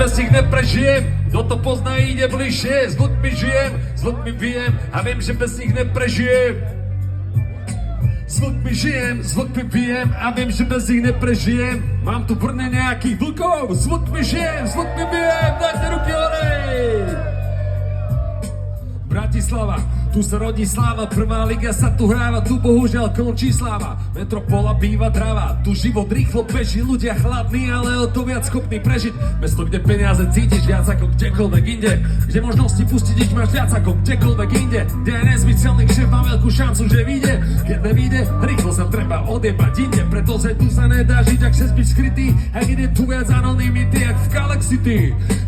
bez nich neprežijem. Kto to pozná, ide bližšie. S ľuďmi žijem, s ľuďmi vijem a viem, že bez nich neprežijem. S ľuďmi žijem, s ľuďmi pijem a viem, že bez nich neprežijem. Mám tu brne nejakých vlkov, s ľuďmi žijem, s ľuďmi pijem, dajte ruky hore! Bratislava, tu sa rodí sláva, prvá liga sa tu hráva, tu bohužiaľ končí sláva. Metropola býva drava, tu život rýchlo beží, ľudia chladní, ale o to viac schopní prežiť. Mesto, kde peniaze cítiš viac ako kdekoľvek inde, kde možnosti pustiť ich máš viac ako kdekoľvek inde, kde aj nezmyselný šéf má veľkú šancu, že vyjde. Keď nevyjde, rýchlo sa treba odjebať inde, pretože tu sa nedá žiť, ak chceš byť skrytý, ak ide tu viac anonymity, jak v Galaxity.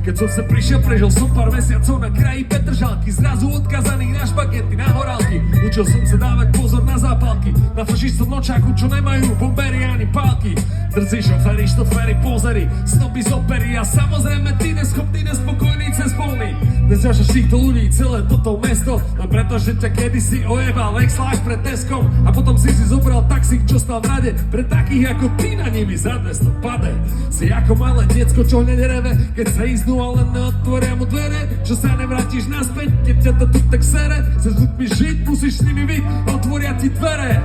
Keď som sa prišiel, prežil som pár mesiacov na kraji Petržalky, zrazu odkazaných na špagety, na horálky. Učil som sa dávať pozor na zápalky, na fašistov nočáku, čo nemajú bombery ani pálky. Drzí šoféry, štoféry, pozery, snoby z opery a samozrejme ty neschopný, nespokojný cez polný. Nezjašaš týchto ľudí celé toto mesto, len preto, že ťa kedysi ojebal Exláš pred Teskom a potom si zobral taxík, čo stal v rade pre takých ako ty, na nimi za 200 pade. Si ako malé diecko, čo hneď reve, keď sa ísnú, ale neotvoria mu dvere, čo sa nevrátiš naspäť, keď ťa to tu tak sere. Chceš s ľuďmi žiť, musíš s nimi byť, otvoria ti dvere.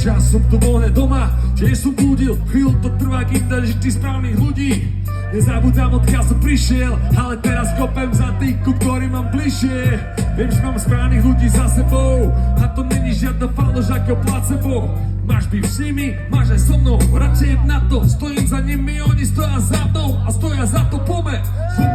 Ja som tu bol doma, tiež som blúdil, chvíľu to trvá, kým dáš ty správnych ľudí. Nezabudám, odkiaľ som prišiel, ale teraz kopem za tých, ku ktorým mám bližšie. Viem, že mám správnych ľudí za sebou a to není žiadna falož ako placebo. Máš byť s nimi, máš aj so mnou, radšej na to, stojím za nimi, oni stoja za mnou a stoja za to, pome.